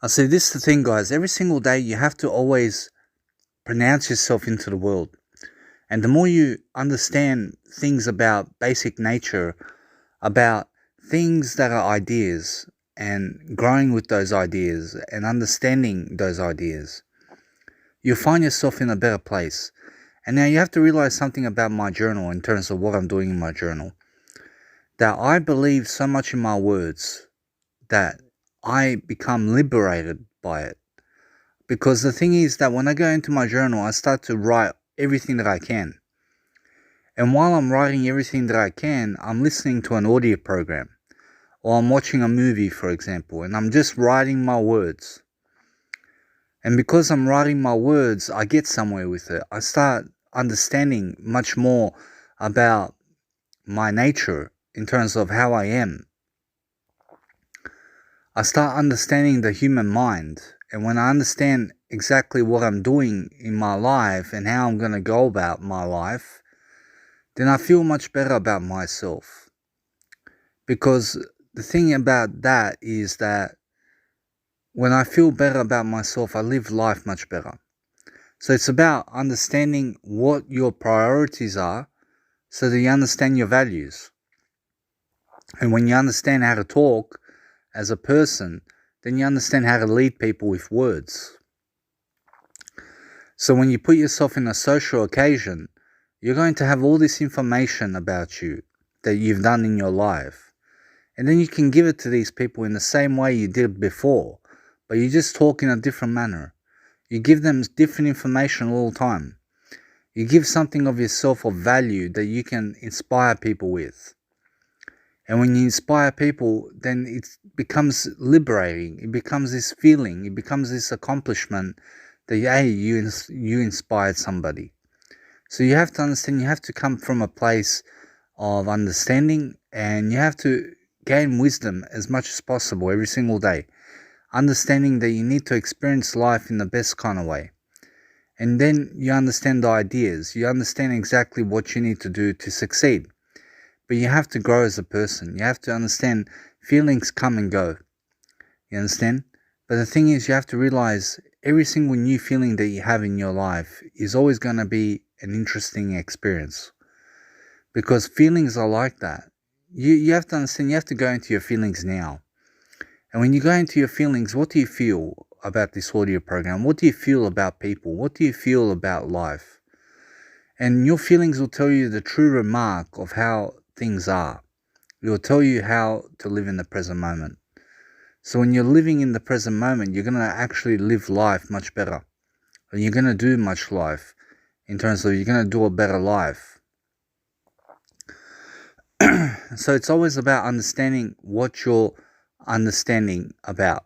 I see, this is the thing, guys. Every single day, you have to always pronounce yourself into the world. And the more you understand things about basic nature, about things that are ideas, and growing with those ideas and understanding those ideas, you'll find yourself in a better place. And now you have to realize something about my journal in terms of what I'm doing in my journal. That I believe so much in my words that I become liberated by it. Because the thing is that when I go into my journal, I start to write everything that I can. And while I'm writing everything that I can, I'm listening to an audio program. Or I'm watching a movie, for example, and I'm just writing my words. And because I'm writing my words, I get somewhere with it. I start understanding much more about my nature in terms of how I am. I start understanding the human mind. And when I understand exactly what I'm doing in my life and how I'm going to go about my life, then I feel much better about myself. Because the thing about that is that when I feel better about myself, I live life much better. So it's about understanding what your priorities are so that you understand your values. And when you understand how to talk as a person, then you understand how to lead people with words. So when you put yourself in a social occasion, you're going to have all this information about you that you've done in your life. And then you can give it to these people in the same way you did before, but you just talk in a different manner. You give them different information all the time. You give something of yourself of value that you can inspire people with. And when you inspire people, then it becomes liberating. It becomes this feeling. It becomes this accomplishment that, hey, you inspired somebody. So you have to understand, you have to come from a place of understanding, and you have to gain wisdom as much as possible every single day. Understanding that you need to experience life in the best kind of way. And then you understand the ideas. You understand exactly what you need to do to succeed. But you have to grow as a person. You have to understand feelings come and go. You understand? But the thing is, you have to realize every single new feeling that you have in your life is always going to be an interesting experience. Because feelings are like that. You have to understand, you have to go into your feelings now. And when you go into your feelings, what do you feel about this audio program? What do you feel about people? What do you feel about life? And your feelings will tell you the true remark of how things are. It will tell you how to live in the present moment. So when you're living in the present moment, you're going to actually live life much better. And you're going to do much life in terms of you're going to do a better life. So it's always about understanding what you're understanding about.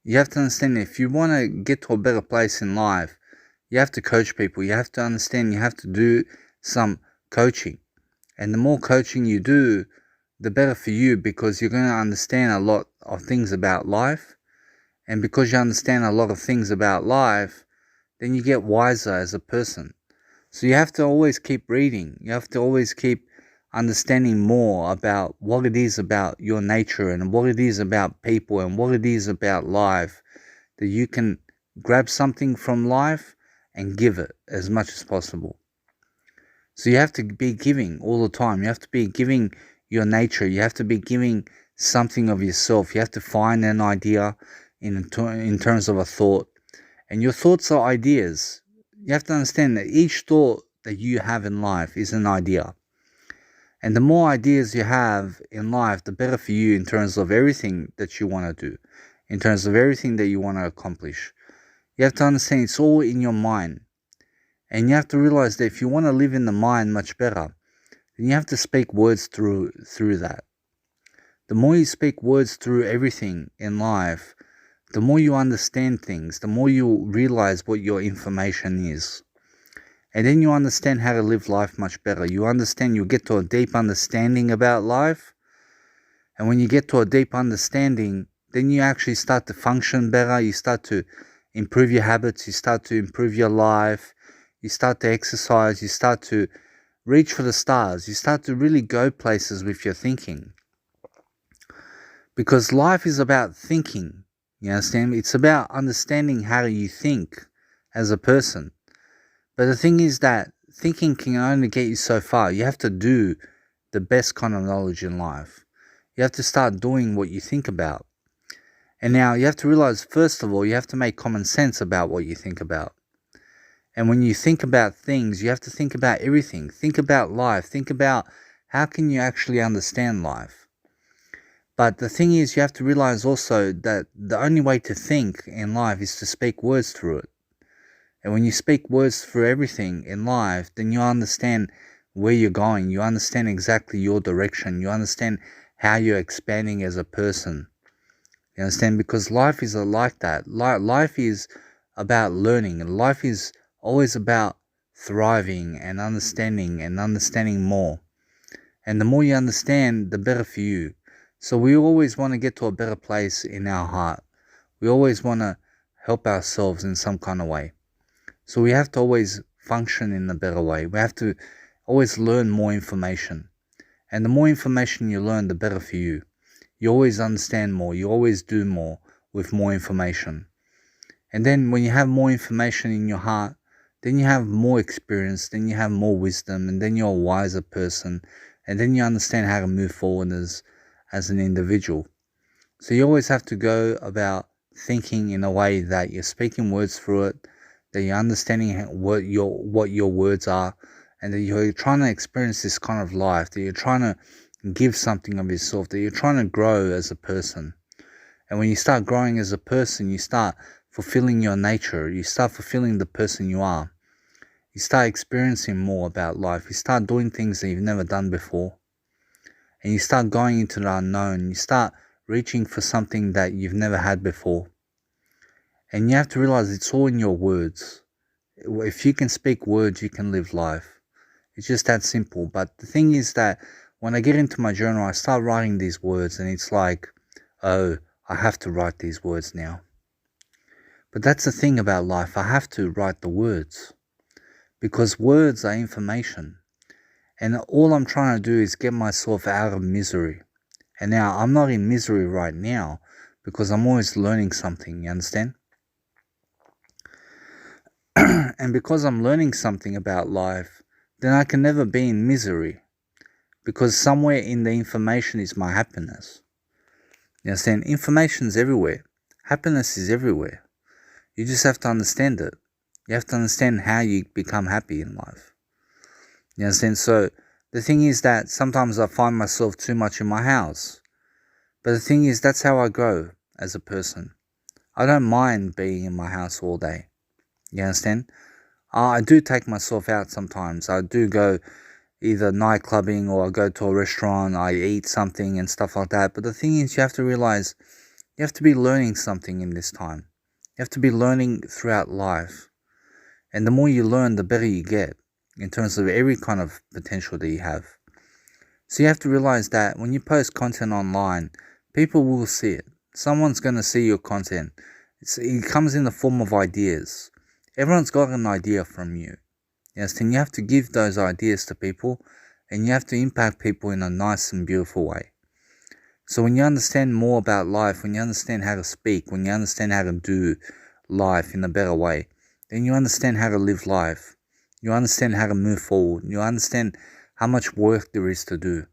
You have to understand if you want to get to a better place in life, you have to coach people. You have to understand, you have to do some coaching. And the more coaching you do, the better for you, because you're going to understand a lot of things about life. And because you understand a lot of things about life, then you get wiser as a person. So you have to always keep reading. You have to always keep understanding more about what it is about your nature and what it is about people and what it is about life, that you can grab something from life and give it as much as possible. So you have to be giving all the time. You have to be giving your nature. You have to be giving something of yourself. You have to find an idea in terms of a thought. And your thoughts are ideas. You have to understand that each thought that you have in life is an idea. And the more ideas you have in life, the better for you in terms of everything that you want to do, in terms of everything that you want to accomplish. You have to understand it's all in your mind. And you have to realize that if you want to live in the mind much better, then you have to speak words through that. The more you speak words through everything in life, the more you understand things, the more you realize what your information is. And then you understand how to live life much better. You understand, you get to a deep understanding about life. And when you get to a deep understanding, then you actually start to function better. You start to improve your habits. You start to improve your life. You start to exercise. You start to reach for the stars. You start to really go places with your thinking. Because life is about thinking. You understand? It's about understanding how you think as a person. But the thing is that thinking can only get you so far. You have to do the best kind of knowledge in life. You have to start doing what you think about. And now you have to realize, first of all, you have to make common sense about what you think about. And when you think about things, you have to think about everything. Think about life. Think about how can you actually understand life. But the thing is, you have to realize also that the only way to think in life is to speak words through it. And when you speak words through everything in life, then you understand where you're going. You understand exactly your direction. You understand how you're expanding as a person. You understand? Because life is like that. Life is about learning. And life is always about thriving and understanding more. And the more you understand, the better for you. So we always want to get to a better place in our heart. We always want to help ourselves in some kind of way. So we have to always function in a better way. We have to always learn more information. And the more information you learn, the better for you. You always understand more. You always do more with more information. And then when you have more information in your heart, then you have more experience, then you have more wisdom, and then you're a wiser person. And then you understand how to move forward as an individual. So you always have to go about thinking in a way that you're speaking words through it, that you're understanding what your words are, and that you're trying to experience this kind of life, that you're trying to give something of yourself, that you're trying to grow as a person. And when you start growing as a person, you start fulfilling your nature, you start fulfilling the person you are. You start experiencing more about life, you start doing things that you've never done before. And you start going into the unknown, you start reaching for something that you've never had before. And you have to realize it's all in your words. If you can speak words, you can live life. It's just that simple. But the thing is that when I get into my journal, I start writing these words and it's like, oh, I have to write these words now. But that's the thing about life. I have to write the words because words are information. And all I'm trying to do is get myself out of misery. And now I'm not in misery right now because I'm always learning something, you understand? And because I'm learning something about life, then I can never be in misery because somewhere in the information is my happiness. You understand? Information's everywhere. Happiness is everywhere. You just have to understand it. You have to understand how you become happy in life. You understand? So the thing is that sometimes I find myself too much in my house. But the thing is, that's how I grow as a person. I don't mind being in my house all day. You understand? I do take myself out sometimes. I do go either night clubbing or I go to a restaurant, I eat something and stuff like that. But the thing is, you have to realize you have to be learning something in this time. You have to be learning throughout life. And the more you learn, the better you get in terms of every kind of potential that you have. So you have to realize that when you post content online, people will see it. Someone's going to see your content. It comes in the form of ideas. Everyone's got an idea from you. Yes, and you have to give those ideas to people and you have to impact people in a nice and beautiful way. So when you understand more about life, when you understand how to speak, when you understand how to do life in a better way, then you understand how to live life. You understand how to move forward. You understand how much work there is to do.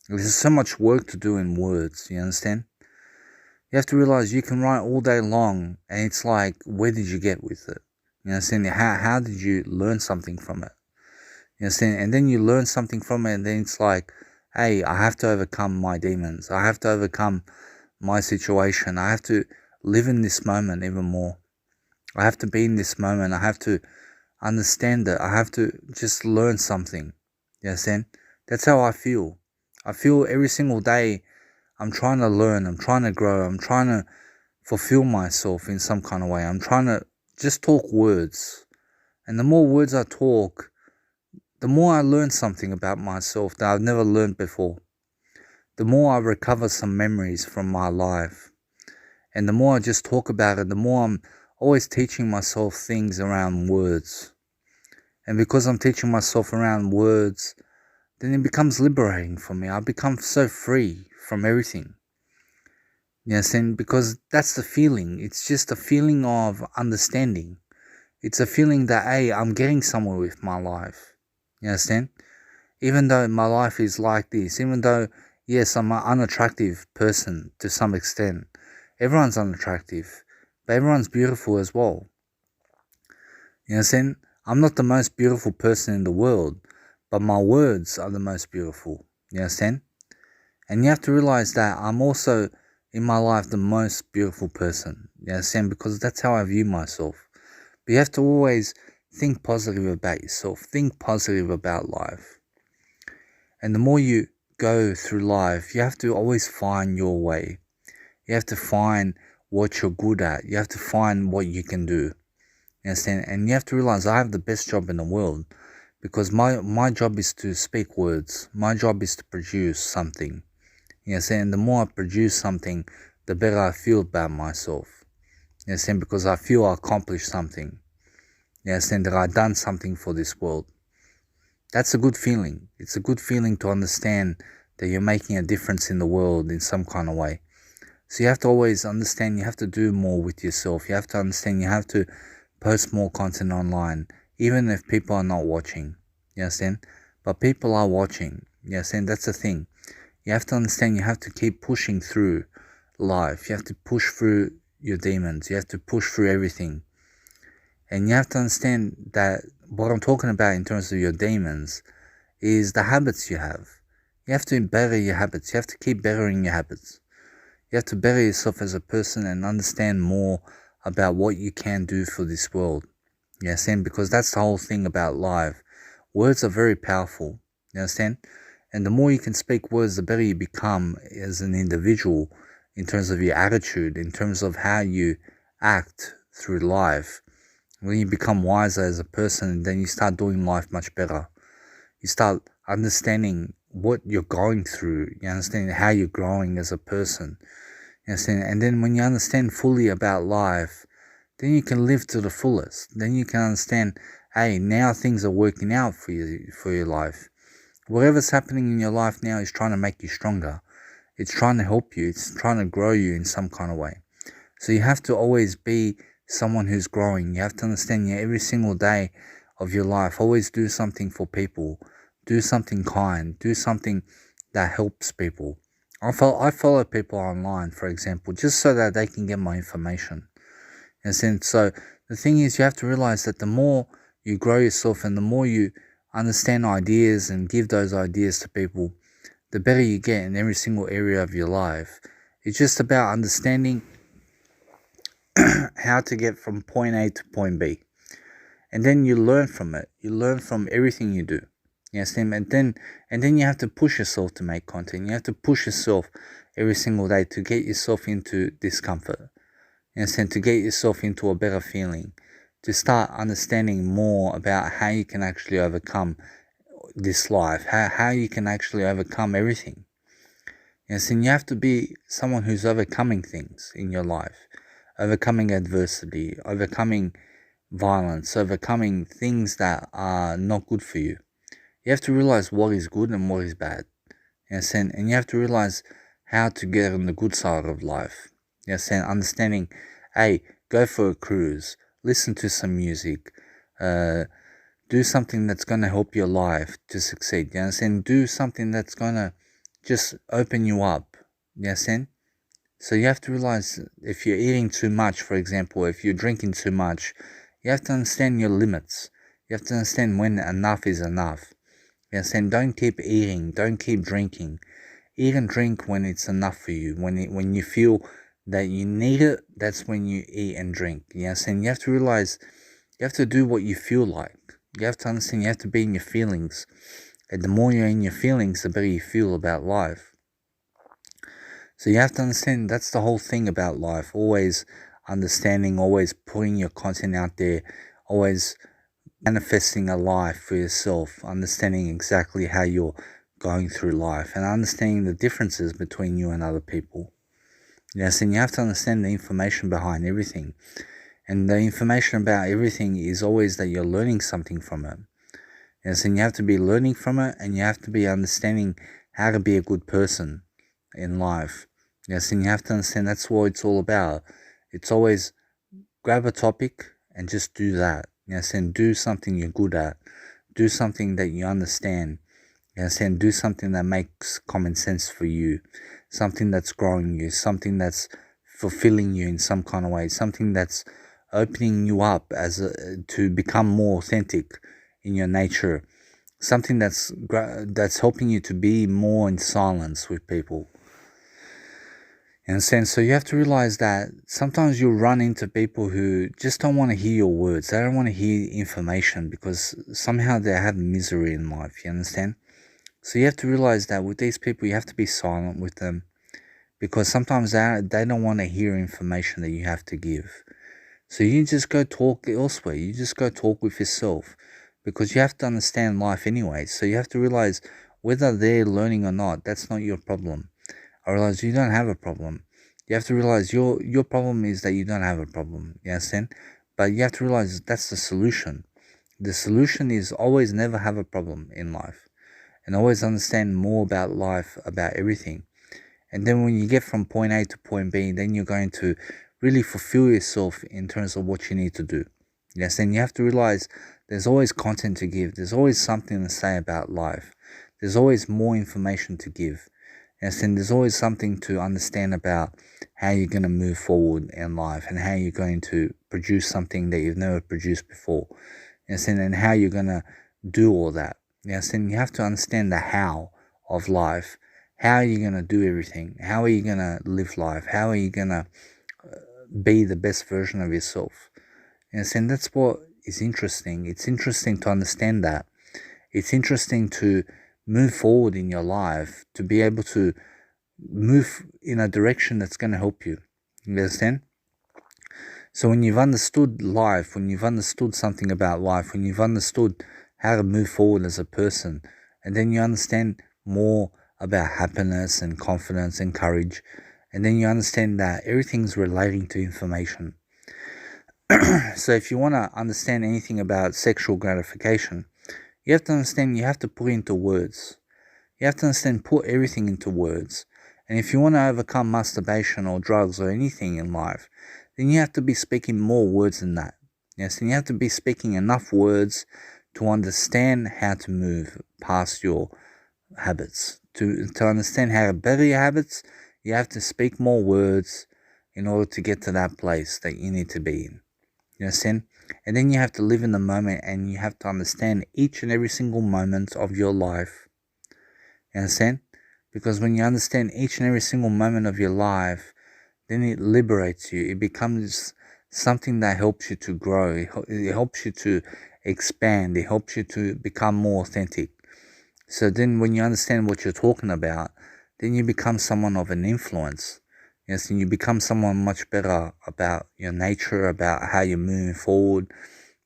There's so much work to do in words, you understand? You have to realize you can write all day long and it's like, where did you get with it? You understand? How did you learn something from it? You understand? And then you learn something from it and then it's like, hey, I have to overcome my demons. I have to overcome my situation. I have to live in this moment even more. I have to be in this moment. I have to understand it. I have to just learn something. You understand? That's how I feel. I feel every single day I'm trying to learn. I'm trying to grow. I'm trying to fulfill myself in some kind of way. I'm trying to just talk words. And the more words I talk, the more I learn something about myself that I've never learned before. The more I recover some memories from my life. And the more I just talk about it, the more I'm always teaching myself things around words. And because I'm teaching myself around words, then it becomes liberating for me. I become so free from everything. Yes, and because that's the feeling. It's just a feeling of understanding. It's a feeling that, hey, I'm getting somewhere with my life. You understand? Even though my life is like this, even though, yes, I'm an unattractive person to some extent. Everyone's unattractive, but everyone's beautiful as well. You understand? I'm not the most beautiful person in the world, but my words are the most beautiful. You understand? And you have to realize that I'm also in my life the most beautiful person. You understand? Because that's how I view myself. But you have to always think positive about yourself, think positive about life. And the more you go through life, you have to always find your way. You have to find what you're good at. You have to find what you can do. You understand? And you have to realize I have the best job in the world because my job is to speak words. My job is to produce something. You understand? And the more I produce something, the better I feel about myself. You understand? Because I feel I accomplished something. You understand? That I've done something for this world. That's a good feeling. It's a good feeling to understand that you're making a difference in the world in some kind of way. So you have to always understand you have to do more with yourself. You have to understand you have to post more content online, even if people are not watching. You understand? But people are watching. You understand? That's the thing. You have to understand you have to keep pushing through life. You have to push through your demons. You have to push through everything. And you have to understand that what I'm talking about in terms of your demons is the habits you have. You have to better your habits. You have to keep bettering your habits. You have to better yourself as a person and understand more about what you can do for this world. You understand? Because that's the whole thing about life. Words are very powerful. You understand? And the more you can speak words, the better you become as an individual in terms of your attitude, in terms of how you act through life. When you become wiser as a person, then you start doing life much better. You start understanding what you're going through. You understand how you're growing as a person. You understand? And then when you understand fully about life, then you can live to the fullest. Then you can understand, hey, now things are working out for you, for your life. Whatever's happening in your life now is trying to make you stronger. It's trying to help you. It's trying to grow you in some kind of way. So you have to always be someone who's growing. You have to understand every single day of your life, always do something for people. Do something kind. Do something that helps people. I follow people online, for example, just so that they can get my information. And so the thing is, you have to realize that the more you grow yourself and the more you understand ideas and give those ideas to people, the better you get in every single area of your life. It's just about understanding how to get from point A to point B. And then you learn from it. You learn from everything you do. Yes, and then you have to push yourself to make content. You have to push yourself every single day to get yourself into discomfort. Yes, and to get yourself into a better feeling. To start understanding more about how you can actually overcome this life. How you can actually overcome everything. Yes, and you have to be someone who's overcoming things in your life. Overcoming adversity, overcoming violence, overcoming things that are not good for you. You have to realize what is good and what is bad. Yes, and you have to realize how to get on the good side of life. Yes, and understanding, hey, go for a cruise, listen to some music, do something that's going to help your life to succeed. You understand? Do something that's going to just open you up. You understand? So you have to realize if you're eating too much, for example, if you're drinking too much, you have to understand your limits. You have to understand when enough is enough. You understand? Don't keep eating. Don't keep drinking. Eat and drink when it's enough for you. When you feel that you need it, that's when you eat and drink. You understand? You have to realize you have to do what you feel like. You have to understand you have to be in your feelings. And the more you're in your feelings, the better you feel about life. So you have to understand that's the whole thing about life. Always understanding, always putting your content out there, always manifesting a life for yourself, understanding exactly how you're going through life and understanding the differences between you and other people. Yes, and you have to understand the information behind everything. And the information about everything is always that you're learning something from it. Yes, and you have to be learning from it and you have to be understanding how to be a good person in life. Yes, and you have to understand that's what it's all about. It's always grab a topic and just do that. Yes, and do something you're good at. Do something that you understand. Yes, and do something that makes common sense for you. Something that's growing you. Something that's fulfilling you in some kind of way. Something that's opening you up to become more authentic in your nature. Something that's helping you to be more in silence with people. In a sense, so you have to realize that sometimes you'll run into people who just don't want to hear your words. They don't want to hear information because somehow they have misery in life. You understand? So you have to realize that with these people, you have to be silent with them because sometimes they don't want to hear information that you have to give. So you just go talk elsewhere. You just go talk with yourself because you have to understand life anyway. So you have to realize whether they're learning or not, that's not your problem. I realize you don't have a problem. You have to realize your problem is that you don't have a problem. You understand? But you have to realize that's the solution. The solution is always never have a problem in life and always understand more about life, about everything. And then when you get from point A to point B, then you're going to really fulfill yourself in terms of what you need to do. Yes, and you have to realize there's always content to give. There's always something to say about life. There's always more information to give. Yes, and there's always something to understand about how you're going to move forward in life and how you're going to produce something that you've never produced before. Yes, and how you're going to do all that. Yes, and you have to understand the how of life. How are you going to do everything? How are you going to live life? How are you going to be the best version of yourself? Yes, and that's what is interesting. It's interesting to understand that. It's interesting to move forward in your life, to be able to move in a direction that's going to help you. You understand? So when you've understood life, when you've understood something about life, when you've understood how to move forward as a person, and then you understand more about happiness and confidence and courage, and then you understand that everything's relating to information. So if you want to understand anything about sexual gratification, you have to understand you have to put into words. You have to understand put everything into words. And if you want to overcome masturbation or drugs or anything in life, then you have to be speaking more words than that. Yes, and you have to be speaking enough words to understand how to move past your habits. To understand how to better your habits, you have to speak more words in order to get to that place that you need to be in. You understand? And then you have to live in the moment and you have to understand each and every single moment of your life. You understand? Because when you understand each and every single moment of your life, then it liberates you. It becomes something that helps you to grow. It helps you to expand. It helps you to become more authentic. So then when you understand what you're talking about, then you become someone of an influence. Yes, and you become someone much better about your nature, about how you're moving forward,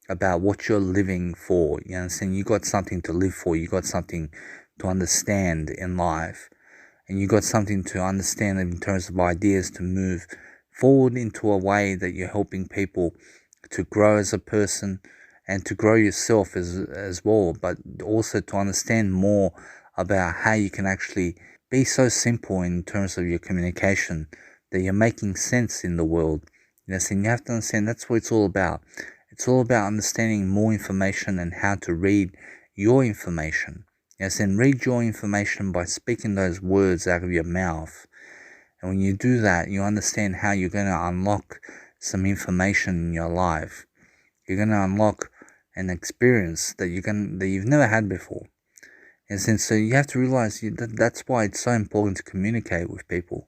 about what you're living for. You understand? You got something to live for. You got something to understand in life. And you got something to understand in terms of ideas to move forward into a way that you're helping people to grow as a person and to grow yourself as well, but also to understand more about how you can actually be so simple in terms of your communication that you're making sense in the world. Yes, and you have to understand that's what it's all about. It's all about understanding more information and how to read your information. Yes, and read your information by speaking those words out of your mouth. And when you do that, you understand how you're going to unlock some information in your life. You're going to unlock an experience that you've never had before. And so you have to realize that's why it's so important to communicate with people.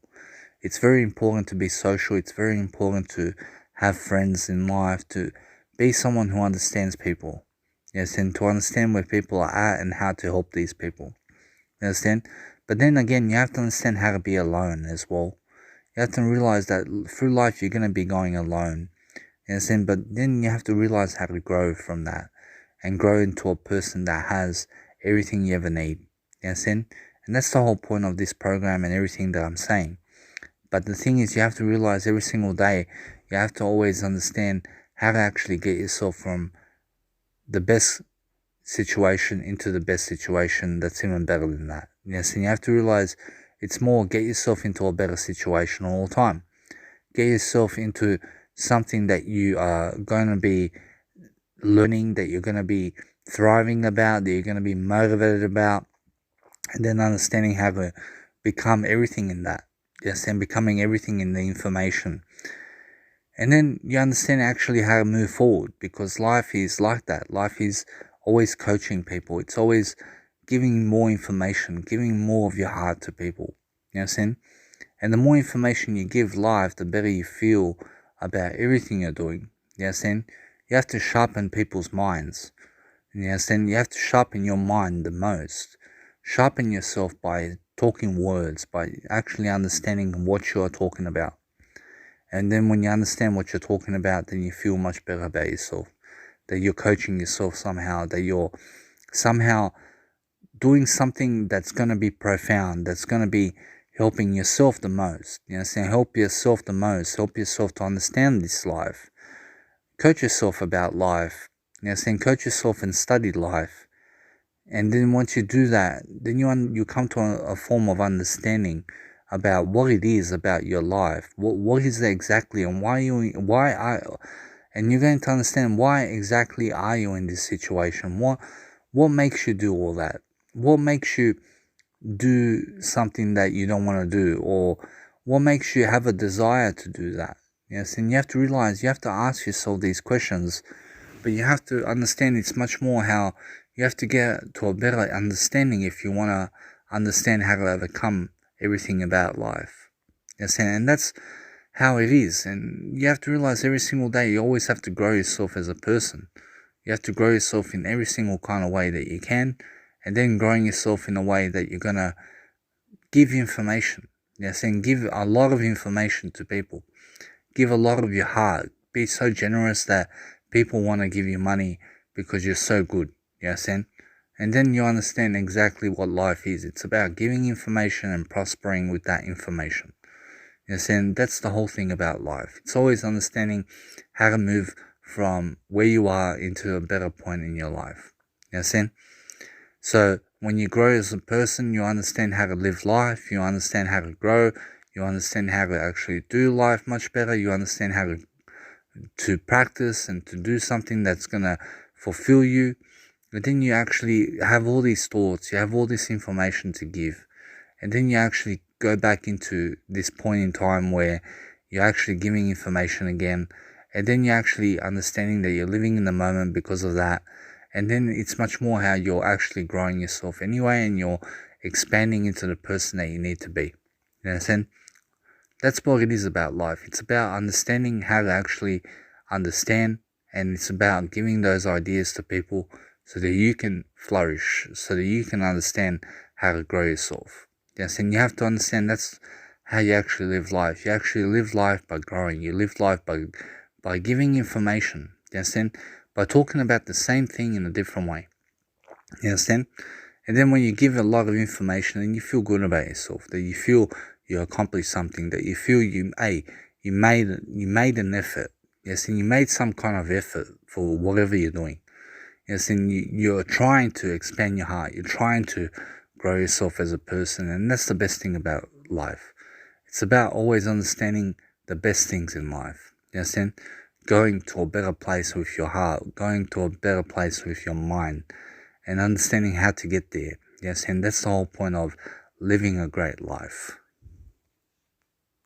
It's very important to be social. It's very important to have friends in life, to be someone who understands people. Yes, and to understand where people are at and how to help these people. You understand? But then again, you have to understand how to be alone as well. You have to realize that through life, you're going to be going alone. You understand? But then you have to realize how to grow from that and grow into a person that has everything you ever need. You understand? And that's the whole point of this program and everything that I'm saying. But the thing is, you have to realize every single day, you have to always understand how to actually get yourself from the best situation into the best situation that's even better than that. Yes, and you have to realize It's more get yourself into a better situation all the time. Get yourself into something that you are going to be learning, that you're going to be thriving about, that you're going to be motivated about, and then understanding how to become everything in that. Yes, and becoming everything in the information. And then you understand actually how to move forward, because life is like that. Life is always coaching people. It's always giving more information, giving more of your heart to people. You know what I'm saying? And the more information you give life, the better you feel about everything you're doing. You know what I'm saying? You have to sharpen people's minds. You know what I'm saying? You have to sharpen your mind the most. Sharpen yourself by talking words, by actually understanding what you are talking about. And then when you understand what you're talking about, then you feel much better about yourself. That you're coaching yourself somehow, that you're somehow doing something that's going to be profound, that's going to be helping yourself the most. You know what I'm saying? Help yourself the most. Help yourself to understand this life. Coach yourself about life. You know what I'm saying? Coach yourself and study life. And then once you do that, then you come to a form of understanding about what it is about your life. What is it exactly, and and you're going to understand why exactly are you in this situation? What makes you do all that? What makes you do something that you don't want to do, or what makes you have a desire to do that? Yes, and you have to realize, you have to ask yourself these questions, but you have to understand it's much more how you have to get to a better understanding if you want to understand how to overcome everything about life. Yes, and that's how it is. And you have to realize every single day you always have to grow yourself as a person. You have to grow yourself in every single kind of way that you can, and then growing yourself in a way that you're going to give information. Yes, and give a lot of information to people. Give a lot of your heart. Be so generous that people want to give you money because you're so good. Yes, and then you understand exactly what life is. It's about giving information and prospering with that information. Yes, and that's the whole thing about life. It's always understanding how to move from where you are into a better point in your life. Yes, and so when you grow as a person, you understand how to live life, you understand how to grow, you understand how to actually do life much better, you understand how to practice and to do something that's going to fulfill you. But then you actually have all these thoughts, you have all this information to give, and then you actually go back into this point in time where you're actually giving information again, and then you're actually understanding that you're living in the moment because of that. And then it's much more how you're actually growing yourself anyway, and you're expanding into the person that you need to be. You know what I'm saying? That's what it is about life. It's about understanding how to actually understand, and it's about giving those ideas to people so that you can flourish, so that you can understand how to grow yourself. Yes, and you have to understand that's how you actually live life. You actually live life by growing. You live life by giving information. You understand? By talking about the same thing in a different way. You understand? And then when you give a lot of information, then you feel good about yourself, that you feel you accomplished something, that you feel you made an effort. Yes, and you made some kind of effort for whatever you're doing. Yes, and you're trying to expand your heart. You're trying to grow yourself as a person, and that's the best thing about life. It's about always understanding the best things in life. You understand? Going to a better place with your heart, going to a better place with your mind, and understanding how to get there. Yes, and that's the whole point of living a great life.